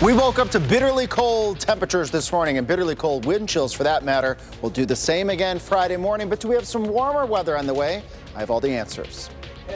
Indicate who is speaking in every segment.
Speaker 1: We woke up to bitterly cold temperatures this morning and bitterly cold wind chills for that matter. We'll do the same again Friday morning, but do we have some warmer weather on the way? I have all the answers.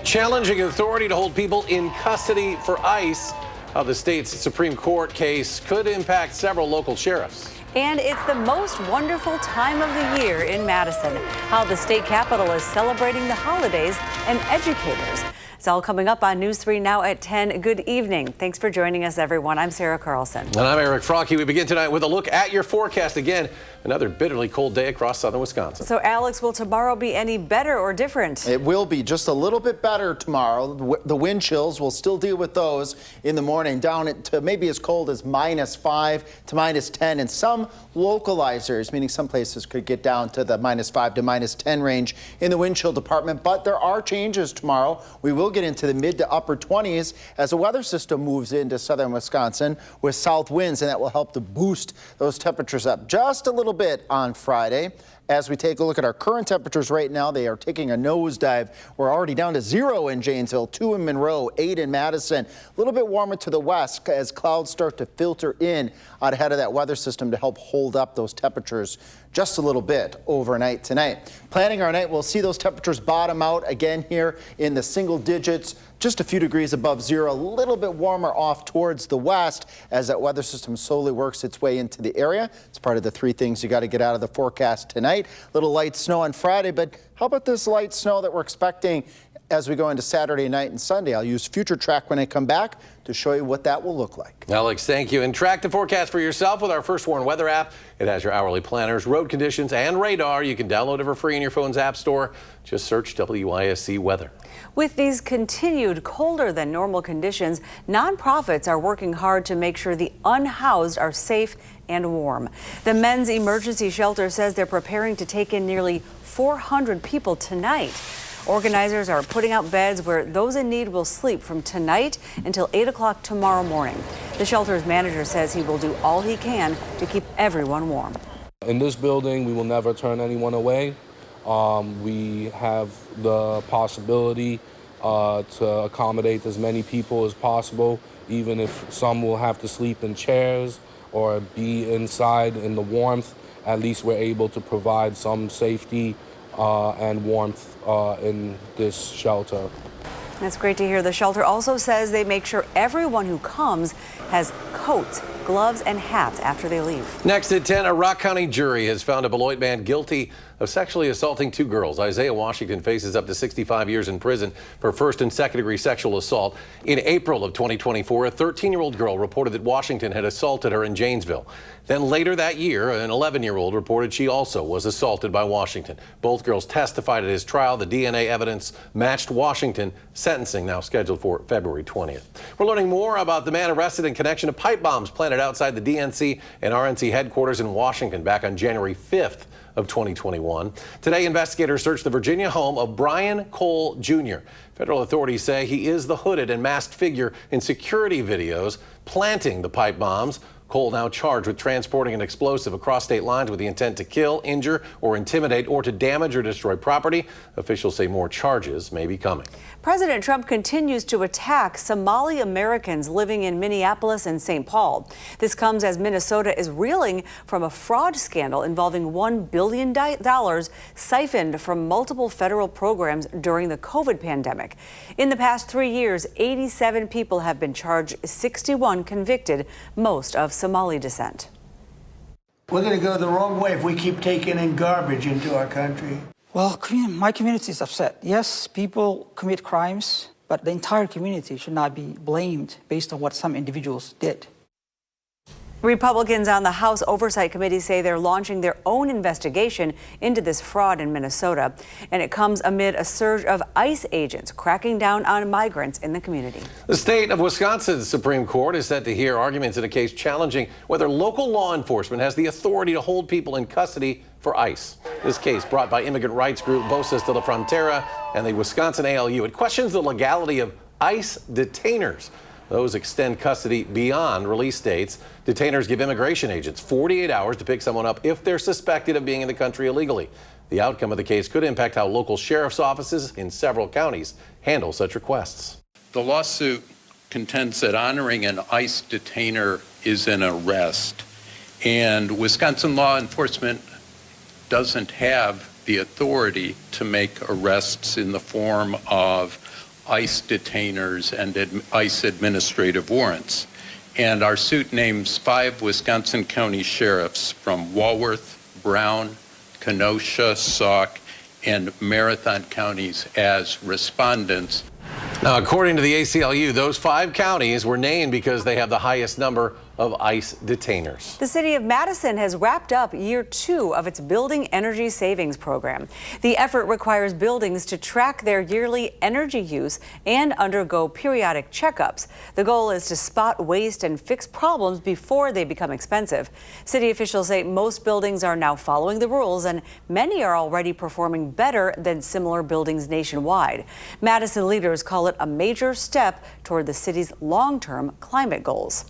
Speaker 2: Challenging authority to hold people in custody for ICE. How the state's Supreme Court case could impact several local sheriffs.
Speaker 3: And it's the most wonderful time of the year in Madison. How the state capitol is celebrating the holidays and educators. It's all coming up on News 3 now at 10. Good evening. Thanks for joining us, everyone. I'm Sarah Carlson.
Speaker 2: And I'm Eric Frocky. We begin tonight with a look at your forecast. Again, another bitterly cold day across southern Wisconsin.
Speaker 3: So, Alex, will tomorrow be any better or different?
Speaker 1: It will be just a little bit better tomorrow. The wind chills, we'll still deal with those in the morning, down to maybe as cold as -5 to -10. And some localizers, meaning some places could get down to the -5 to -10 range in the wind chill department. But there are changes tomorrow. We will get into the mid to upper 20s as a weather system moves into southern Wisconsin with south winds, and that will help to boost those temperatures up just a little bit on Friday. As we take a look at our current temperatures right now, they are taking a nosedive. We're already down to 0 in Janesville, 2 in Monroe, 8 in Madison. A little bit warmer to the west as clouds start to filter in out ahead of that weather system to help hold up those temperatures just a little bit overnight tonight. Planning our night, we'll see those temperatures bottom out again here in the single digits, just a few degrees above 0, a little bit warmer off towards the west as that weather system slowly works its way into the area. It's part of the 3 things you got to get out of the forecast tonight. Little light snow on Friday, but how about this light snow that we're expecting as we go into Saturday night and Sunday? I'll use Future Track when I come back to show you what that will look like.
Speaker 2: Alex, thank you. And track the forecast for yourself with our First Warn weather app. It has your hourly planners, road conditions, and radar. You can download it for free in your phone's app store. Just search WISC weather.
Speaker 3: With these continued colder than normal conditions, nonprofits are working hard to make sure the unhoused are safe and warm. The Men's Emergency Shelter says they're preparing to take in nearly 400 people tonight. Organizers are putting out beds where those in need will sleep from tonight until 8 o'clock tomorrow morning. The shelter's manager says he will do all he can to keep everyone warm.
Speaker 4: In this building, we will never turn anyone away. We have the possibility to accommodate as many people as possible, even if some will have to sleep in chairs or be inside in the warmth. At least we're able to provide some safety and warmth in this shelter.
Speaker 3: That's great to hear. The shelter also says they make sure everyone who comes has coats, gloves, and hats after they leave.
Speaker 2: Next at 10, a Rock County jury has found a Beloit man guilty of sexually assaulting 2 girls. Isaiah Washington faces up to 65 years in prison for first and second degree sexual assault. In April of 2024, a 13-year-old girl reported that Washington had assaulted her in Janesville. Then later that year, an 11-year-old reported she also was assaulted by Washington. Both girls testified at his trial. The DNA evidence matched Washington. Sentencing now scheduled for February 20th. We're learning more about the man arrested in connection to pipe bombs planted outside the DNC and RNC headquarters in Washington back on January 5th of 2021. Today, investigators searched the Virginia home of Brian Cole Jr. Federal authorities say he is the hooded and masked figure in security videos planting the pipe bombs. Cole now charged with transporting an explosive across state lines with the intent to kill, injure, or intimidate, or to damage or destroy property. Officials say more charges may be coming.
Speaker 3: President Trump continues to attack Somali Americans living in Minneapolis and St. Paul. This comes as Minnesota is reeling from a fraud scandal involving $1 billion siphoned from multiple federal programs during the COVID pandemic. In the past 3 years, 87 people have been charged, 61 convicted, most of Somali descent.
Speaker 5: We're going to go the wrong way if we keep taking in garbage into our country.
Speaker 6: Well, my community is upset. Yes, people commit crimes, but the entire community should not be blamed based on what some individuals did.
Speaker 3: Republicans on the House Oversight Committee say they're launching their own investigation into this fraud in Minnesota. And it comes amid a surge of ICE agents cracking down on migrants in the community.
Speaker 2: The state of Wisconsin's Supreme Court is set to hear arguments in a case challenging whether local law enforcement has the authority to hold people in custody for ICE. This case, brought by immigrant rights group Voces de la Frontera and the Wisconsin ALU, it questions the legality of ICE detainers. Those extend custody beyond release dates. Detainers give immigration agents 48 hours to pick someone up if they're suspected of being in the country illegally. The outcome of the case could impact how local sheriff's offices in several counties handle such requests.
Speaker 7: The lawsuit contends that honoring an ICE detainer is an arrest, and Wisconsin law enforcement doesn't have the authority to make arrests in the form of ICE detainers and ICE administrative warrants. And our suit names 5 Wisconsin County sheriffs from Walworth, Brown, Kenosha, Sauk, and Marathon counties as respondents.
Speaker 2: Now, according to the ACLU, those 5 counties were named because they have the highest number of ICE detainers.
Speaker 3: The city of Madison has wrapped up year 2 of its Building Energy Savings program. The effort requires buildings to track their yearly energy use and undergo periodic checkups. The goal is to spot waste and fix problems before they become expensive. City officials say most buildings are now following the rules, and many are already performing better than similar buildings nationwide. Madison leaders call it a major step toward the city's long-term climate goals.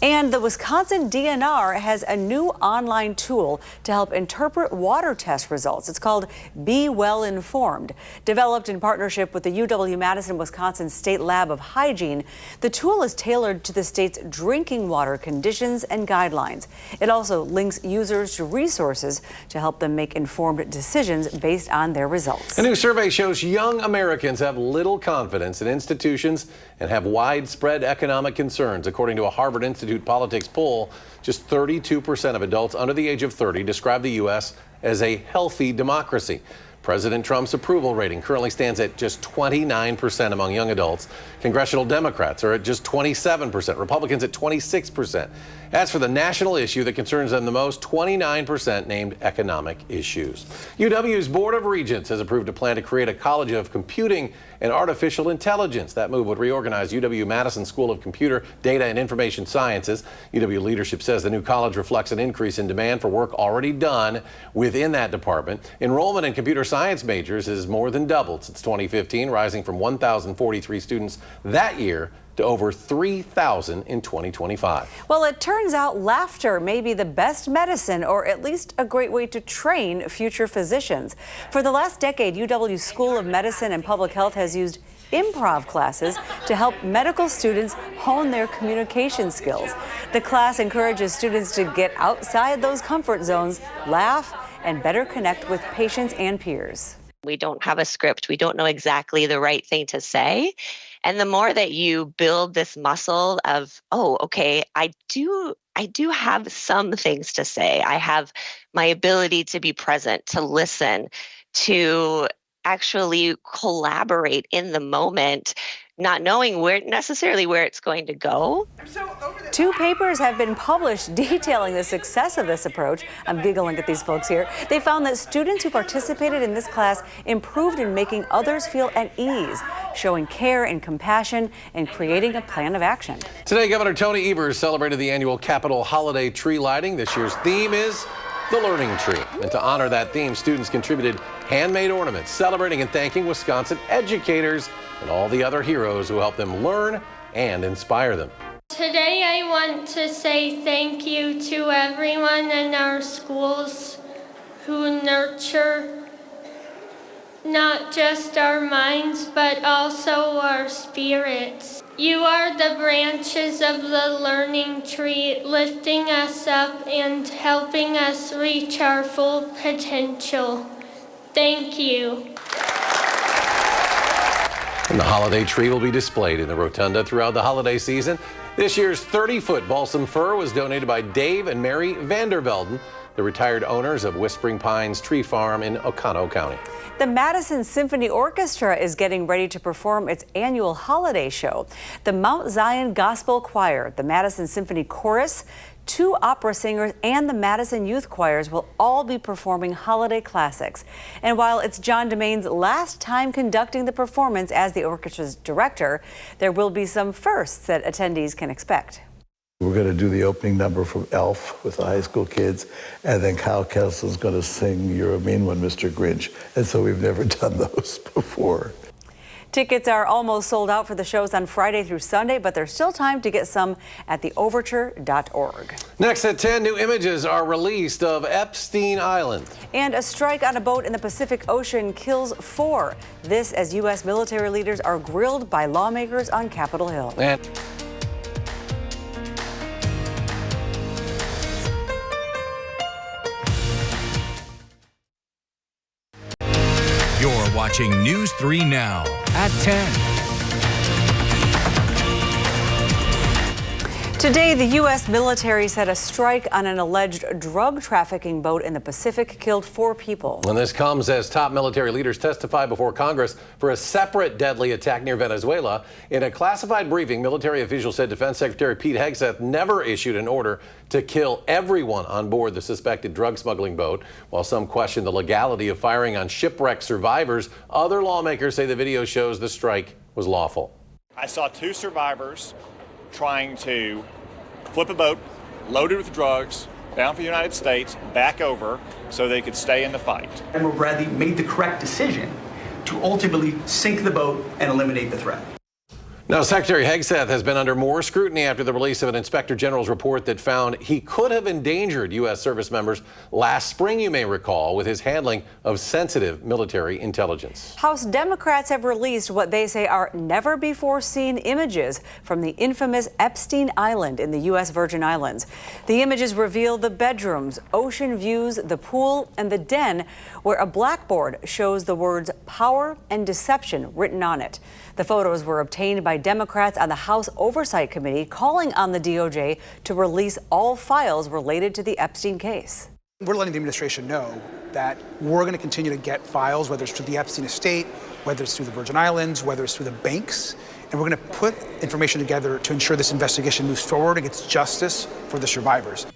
Speaker 3: And the Wisconsin DNR has a new online tool to help interpret water test results. It's called Be Well Informed. Developed in partnership with the UW-Madison, Wisconsin State Lab of Hygiene, the tool is tailored to the state's drinking water conditions and guidelines. It also links users to resources to help them make informed decisions based on their results.
Speaker 2: A new survey shows young Americans have little confidence in institutions and have widespread economic concerns. According to a Harvard Institute Politics poll, just 32% of adults under the age of 30 describe the U.S. as a healthy democracy. President Trump's approval rating currently stands at just 29% among young adults. Congressional Democrats are at just 27%, Republicans at 26%. As for the national issue that concerns them the most, 29% named economic issues. UW's Board of Regents has approved a plan to create a College of Computing and Artificial Intelligence. That move would reorganize UW-Madison School of Computer, Data, and Information Sciences. UW leadership says the new college reflects an increase in demand for work already done within that department. Enrollment in computer science majors has more than doubled since 2015, rising from 1,043 students that year to over 3,000 in 2025.
Speaker 3: Well, it turns out laughter may be the best medicine, or at least a great way to train future physicians. For the last decade, UW School of Medicine and Public Health has used improv classes to help medical students hone their communication skills. The class encourages students to get outside those comfort zones, laugh, and better connect with patients and peers.
Speaker 8: We don't have a script. We don't know exactly the right thing to say. And the more that you build this muscle of, oh, okay, I do have some things to say. I have my ability to be present, to listen, to actually collaborate in the moment, not knowing necessarily where it's going to go.
Speaker 3: 2 papers have been published detailing the success of this approach. I'm giggling at these folks here. They found that students who participated in this class improved in making others feel at ease, showing care and compassion, and creating a plan of action.
Speaker 2: Today, Governor Tony Evers celebrated the annual Capitol holiday tree lighting. This year's theme is the Learning Tree. And to honor that theme, students contributed handmade ornaments, celebrating and thanking Wisconsin educators and all the other heroes who help them learn and inspire them.
Speaker 9: Today I want to say thank you to everyone in our schools who nurture not just our minds but also our spirits. You are the branches of the learning tree, lifting us up and helping us reach our full potential. Thank you.
Speaker 2: And the holiday tree will be displayed in the rotunda throughout the holiday season. This year's 30-foot balsam fir was donated by Dave and Mary Vandervelden, the retired owners of Whispering Pines Tree Farm in Oconto County.
Speaker 3: The Madison Symphony Orchestra is getting ready to perform its annual holiday show. The Mount Zion Gospel Choir, the Madison Symphony Chorus, 2 opera singers, and the Madison Youth Choirs will all be performing holiday classics. And while it's John DeMain's last time conducting the performance as the orchestra's director, there will be some firsts that attendees can expect.
Speaker 10: We're going to do the opening number from Elf with the high school kids, and then Kyle Kessel's going to sing You're a Mean One, Mr. Grinch. And so we've never done those before.
Speaker 3: Tickets are almost sold out for the shows on Friday through Sunday, but there's still time to get some at theoverture.org.
Speaker 2: Next at 10, new images are released of Epstein Island.
Speaker 3: And a strike on a boat in the Pacific Ocean kills 4. This as U.S. military leaders are grilled by lawmakers on Capitol Hill.
Speaker 2: And
Speaker 11: You're watching News 3 Now at 10.
Speaker 3: Today, the U.S. military said a strike on an alleged drug trafficking boat in the Pacific killed 4 people.
Speaker 2: And this comes as top military leaders testify before Congress for a separate deadly attack near Venezuela. In a classified briefing, military officials said Defense Secretary Pete Hegseth never issued an order to kill everyone on board the suspected drug smuggling boat. While some question the legality of firing on shipwreck survivors, other lawmakers say the video shows the strike was lawful.
Speaker 12: I saw 2 survivors trying to flip a boat loaded with drugs bound for the United States back over so they could stay in the fight.
Speaker 13: Admiral Bradley made the correct decision to ultimately sink the boat and eliminate the threat.
Speaker 2: Now, Secretary Hegseth has been under more scrutiny after the release of an Inspector General's report that found he could have endangered U.S. service members last spring, you may recall, with his handling of sensitive military intelligence.
Speaker 3: House Democrats have released what they say are never-before-seen images from the infamous Epstein Island in the U.S. Virgin Islands. The images reveal the bedrooms, ocean views, the pool, and the den, where a blackboard shows the words power and deception written on it. The photos were obtained by Democrats on the House Oversight Committee, calling on the DOJ to release all files related to the Epstein case.
Speaker 14: We're letting the administration know that we're going to continue to get files, whether it's through the Epstein estate, whether it's through the Virgin Islands, whether it's through the banks, and we're going to put information together to ensure this investigation moves forward and gets justice for the survivors.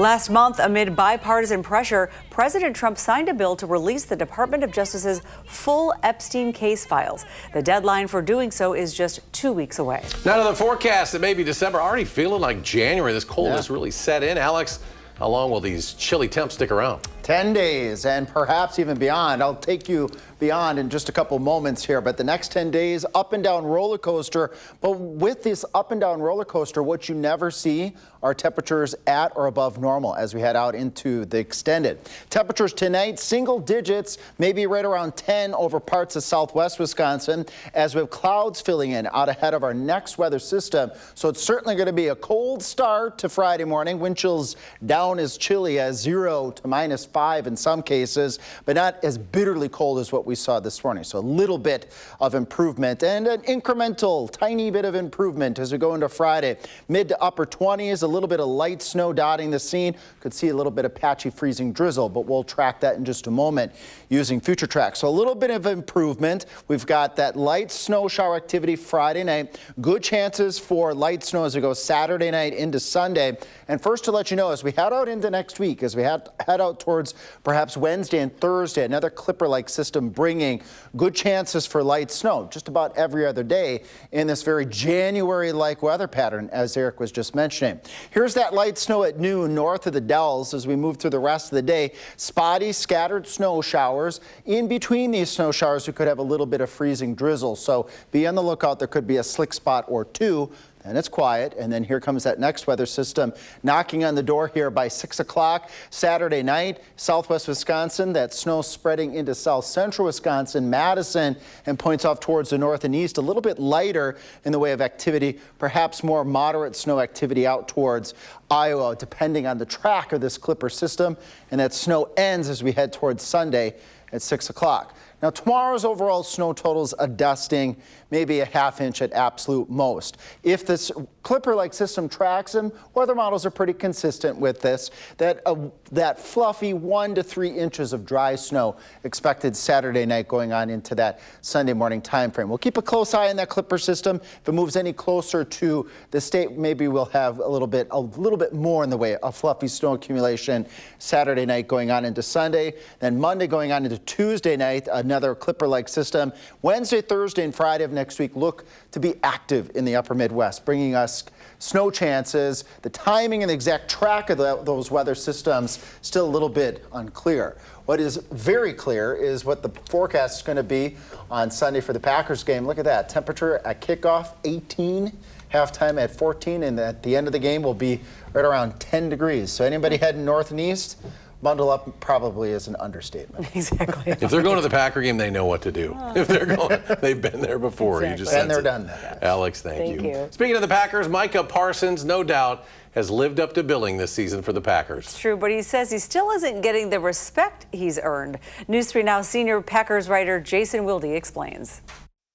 Speaker 3: Last month, amid bipartisan pressure, President Trump signed a bill to release the Department of Justice's full Epstein case files. The deadline for doing so is just 2 weeks away.
Speaker 2: Now to the forecast, it may be December, already feeling like January. This coldness really set in. Alex, how long will these chilly temps stick around?
Speaker 1: 10 days and perhaps even beyond. I'll take you beyond in just a couple moments here, but the next 10 days, up and down roller coaster. But with this up and down roller coaster, what you never see are temperatures at or above normal as we head out into the extended. Temperatures tonight, single digits, maybe right around 10 over parts of southwest Wisconsin as we have clouds filling in out ahead of our next weather system. So it's certainly going to be a cold start to Friday morning. Wind chills down as chilly as 0 to -5 in some cases, but not as bitterly cold as what we saw this morning. So a little bit of improvement and an incremental tiny bit of improvement as we go into Friday. Mid to upper 20s, a little bit of light snow dotting the scene. Could see a little bit of patchy freezing drizzle, but we'll track that in just a moment using Future Track. So a little bit of improvement. We've got that light snow shower activity Friday night. Good chances for light snow as we go Saturday night into Sunday. And first to let you know, as we head out into next week, as we head out towards perhaps Wednesday and Thursday, another Clipper-like system bringing good chances for light snow just about every other day in this very January-like weather pattern, as Eric was just mentioning. Here's that light snow at noon north of the Dells as we move through the rest of the day. Spotty, scattered snow showers. In between these snow showers, we could have a little bit of freezing drizzle, so be on the lookout. There could be a slick spot or two. And it's quiet, and then here comes that next weather system knocking on the door here by 6 o'clock Saturday night. Southwest Wisconsin, that snow spreading into south central Wisconsin, Madison, and points off towards the north and east. A little bit lighter in the way of activity, perhaps more moderate snow activity out towards Iowa, depending on the track of this Clipper system. And that snow ends as we head towards Sunday at 6 o'clock. Now, tomorrow's overall snow totals a dusting, maybe a ½ inch at absolute most. If this Clipper-like system tracks them, weather models are pretty consistent with this, that fluffy 1 to 3 inches of dry snow expected Saturday night going on into that Sunday morning time frame. We'll keep a close eye on that Clipper system. If it moves any closer to the state, maybe we'll have a little bit more in the way of fluffy snow accumulation Saturday night going on into Sunday. Then Monday going on into Tuesday night, another Clipper-like system. Wednesday, Thursday, and Friday of next week look to be active in the upper Midwest, bringing us snow chances. The timing and the exact track of those weather systems still a little bit unclear. What is very clear is what the forecast is going to be on Sunday for the Packers game. Look at that. Temperature at kickoff, 18. Halftime at 14. And at the end of the game will be right around 10 degrees. So anybody heading north and east, bundle up probably is an understatement.
Speaker 3: Exactly.
Speaker 2: If they're going to the Packer game, they know what to do. If they're going, they've been there before.
Speaker 3: Exactly.
Speaker 2: You just
Speaker 1: And they're
Speaker 2: sense it.
Speaker 1: done that.
Speaker 2: Alex, thank you. Speaking of the Packers, Micah Parsons, no doubt, has lived up to billing this season for the Packers.
Speaker 3: It's true, but he says he still isn't getting the respect he's earned. News 3 Now senior Packers writer Jason Wilde explains.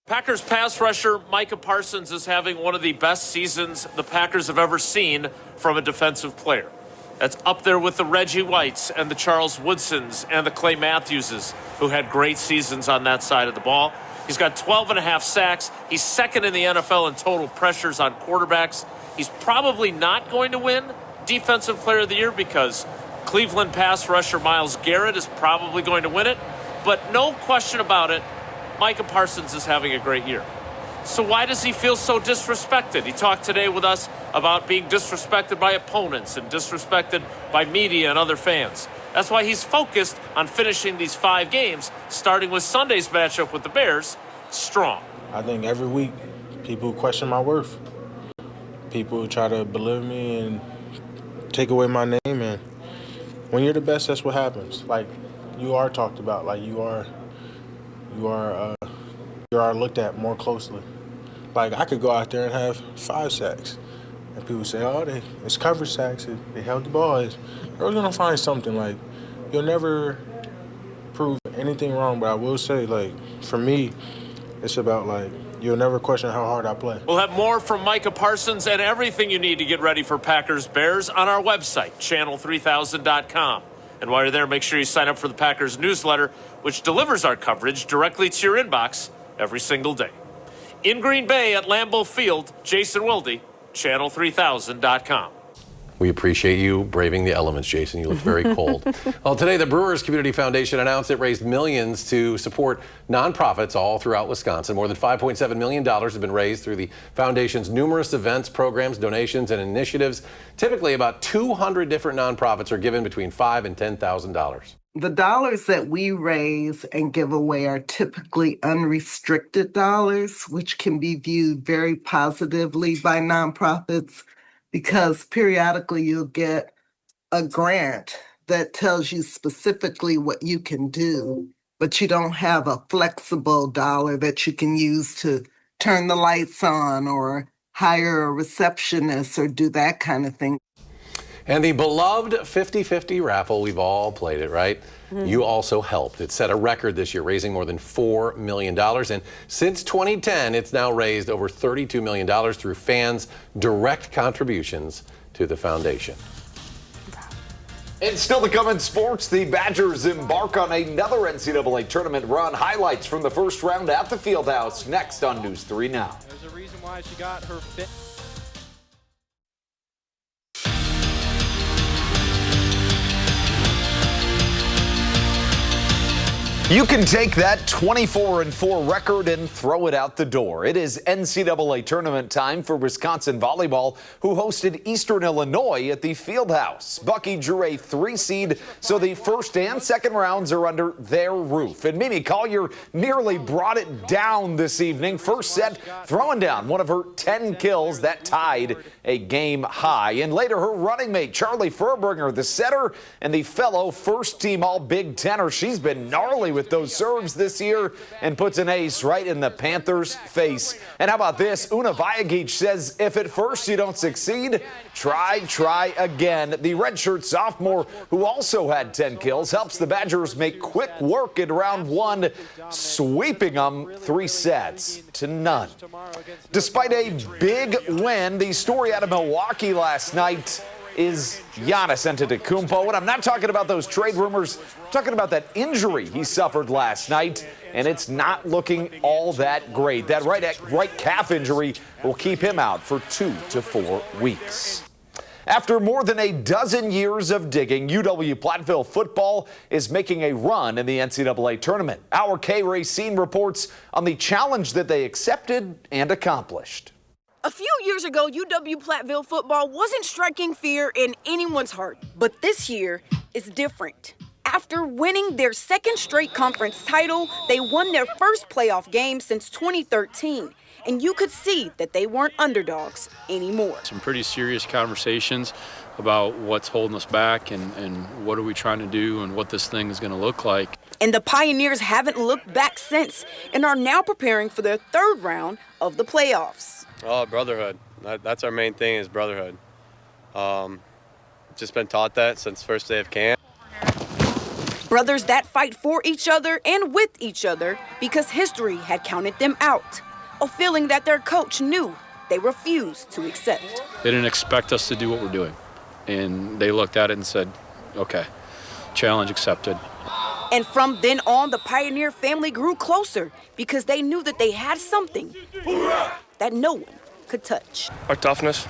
Speaker 15: Packers pass rusher Micah Parsons is having one of the best seasons the Packers have ever seen from a defensive player. That's up there with the Reggie Whites and the Charles Woodsons and the Clay Matthewses, who had great seasons on that side of the ball. He's got 12.5 sacks. He's second in the NFL in total pressures on quarterbacks. He's probably not going to win Defensive Player of the Year because Cleveland pass rusher Myles Garrett is probably going to win it. But no question about it, Micah Parsons is having a great year. So why does he feel so disrespected? He talked today with us about being disrespected by opponents and disrespected by media and other fans. That's why he's focused on finishing these 5 games, starting with Sunday's matchup with the Bears, strong.
Speaker 16: I think every week people question my worth. People try to belittle me and take away my name. And when you're the best, that's what happens. Like, you are talked about. Like, you are looked at more closely. Like, I could go out there and have 5 sacks. And people say, oh, it's coverage sacks. They held the ball. They're always going to find something. Like, you'll never prove anything wrong. But I will say, like, for me, it's about, like, you'll never question how hard I play.
Speaker 15: We'll have more from Micah Parsons and everything you need to get ready for Packers Bears on our website, channel3000.com. And while you're there, make sure you sign up for the Packers newsletter, which delivers our coverage directly to your inbox every single day. In Green Bay at Lambeau Field, Jason Wilde, channel3000.com.
Speaker 2: We appreciate you braving the elements, Jason. You look very cold. Well, today the Brewers Community Foundation announced it raised millions to support nonprofits all throughout Wisconsin. More than $5.7 million has been raised through the foundation's numerous events, programs, donations, and initiatives. Typically, about 200 different nonprofits are given between $5,000 and $10,000.
Speaker 17: The dollars that we raise and give away are typically unrestricted dollars, which can be viewed very positively by nonprofits because periodically you'll get a grant that tells you specifically what you can do, but you don't have a flexible dollar that you can use to turn the lights on or hire a receptionist or do that kind of thing.
Speaker 2: And the beloved 50-50 raffle, we've all played it, right? You also helped. It set a record this year, raising more than $4 million. And since 2010, it's now raised over $32 million through fans' direct contributions to the foundation.
Speaker 18: And still to come in sports, the Badgers embark on another NCAA tournament run. Highlights from the first round at the Fieldhouse next on News 3 Now.
Speaker 19: There's a reason why she got her fit.
Speaker 18: You can take that 24-4 record and throw it out the door. It is NCAA tournament time for Wisconsin volleyball, who hosted Eastern Illinois at the Fieldhouse. Bucky drew a 3-seed, so the first and second rounds are under their roof. And Mimi Collier nearly brought it down this evening. First set, throwing down one of her 10 kills that tied a game high. And later, her running mate, Charlie Furbringer, the setter, and the fellow first-team All-Big Tenner. She's been gnarly with those serves this year and puts an ace right in the Panthers' face. And how about this? Una Vajagic says, if at first you don't succeed, try again. The redshirt sophomore, who also had 10 kills, helps the Badgers make quick work in round one, sweeping them 3-0. Despite a big win, the story out of Milwaukee last night is Giannis Antetokounmpo. And I'm not talking about those trade rumors. I'm talking about that injury he suffered last night, and it's not looking all that great. That right calf injury will keep him out for 2 to 4 weeks. After more than a dozen years of digging, UW-Platteville football is making a run in the NCAA tournament. Our Kay Racine reports on the challenge that they accepted and accomplished.
Speaker 20: A few years ago, UW-Platteville football wasn't striking fear in anyone's heart. But this year is different. After winning their second straight conference title, they won their first playoff game since 2013. And you could see that they weren't underdogs anymore.
Speaker 21: Some pretty serious conversations about what's holding us back and what are we trying to do and what this thing is going to look like.
Speaker 20: And the Pioneers haven't looked back since and are now preparing for their third round of the playoffs.
Speaker 22: Oh, brotherhood. That's our main thing is brotherhood. Just been taught that since first day of camp.
Speaker 20: Brothers that fight for each other and with each other because history had counted them out. A feeling that their coach knew they refused to accept.
Speaker 21: They didn't expect us to do what we're doing. And they looked at it and said, okay, challenge accepted.
Speaker 20: And from then on, the Pioneer family grew closer because they knew that they had something that no one could touch.
Speaker 23: Our toughness.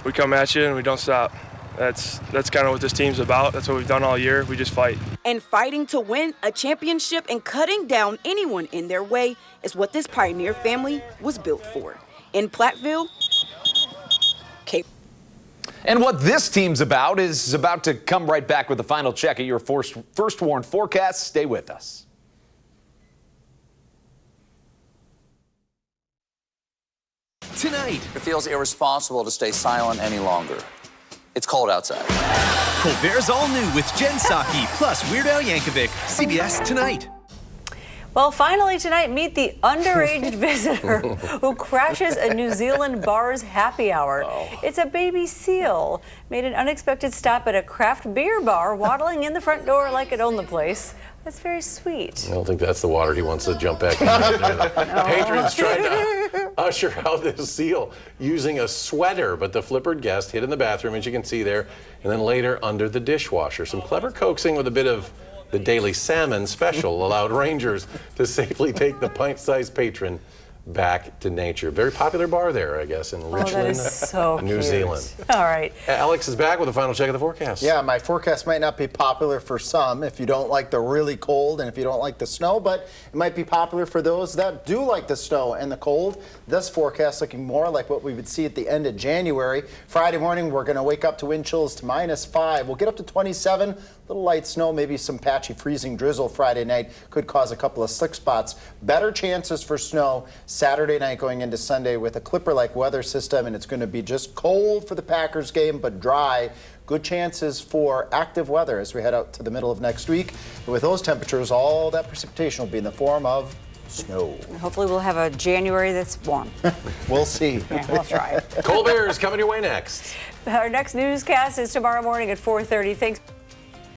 Speaker 23: We come at you and we don't stop. That's kind of what this team's about. That's what we've done all year. We just fight.
Speaker 20: And fighting to win a championship and cutting down anyone in their way is what this Pioneer family was built for. In Platteville, Cape.
Speaker 18: And what this team's about is about to come right back with the final check at your first warn forecast. Stay with us.
Speaker 24: Tonight, it feels irresponsible to stay silent any longer. It's cold outside.
Speaker 25: Colbert's all new with Jen Psaki plus Weird Al Yankovic. CBS Tonight.
Speaker 3: Well, finally tonight, meet the underage visitor who crashes a New Zealand bar's happy hour. It's a baby seal. Made an unexpected stop at a craft beer bar, waddling in the front door like it owned the place. That's very sweet.
Speaker 2: I don't think that's the water he wants to jump back into. Patrons tried to usher out this seal using a sweater, but the flippered guest hid in the bathroom, as you can see there, and then later under the dishwasher. Some clever coaxing with a bit of the Daily Salmon special allowed rangers to safely take the pint-sized patron back to nature. Very popular bar there, I guess, in Richmond,
Speaker 3: that is so
Speaker 2: New
Speaker 3: cute.
Speaker 2: Zealand.
Speaker 3: All right.
Speaker 2: Alex is back with a final check of the forecast.
Speaker 1: Yeah, my forecast might not be popular for some if you don't like the really cold and if you don't like the snow, but it might be popular for those that do like the snow and the cold. This forecast looking more like what we would see at the end of January. Friday morning, we're going to wake up to wind chills to -5. We'll get up to 27. Little light snow, maybe some patchy freezing drizzle Friday night could cause a couple of slick spots. Better chances for snow Saturday night going into Sunday with a Clipper-like weather system, and it's going to be just cold for the Packers game, but dry. Good chances for active weather as we head out to the middle of next week. With those temperatures, all that precipitation will be in the form of snow.
Speaker 3: Hopefully we'll have a January that's warm.
Speaker 1: We'll see.
Speaker 3: Yeah, we'll try.
Speaker 2: Colbert is coming your way next.
Speaker 3: Our next newscast is tomorrow morning at 4:30. Thanks.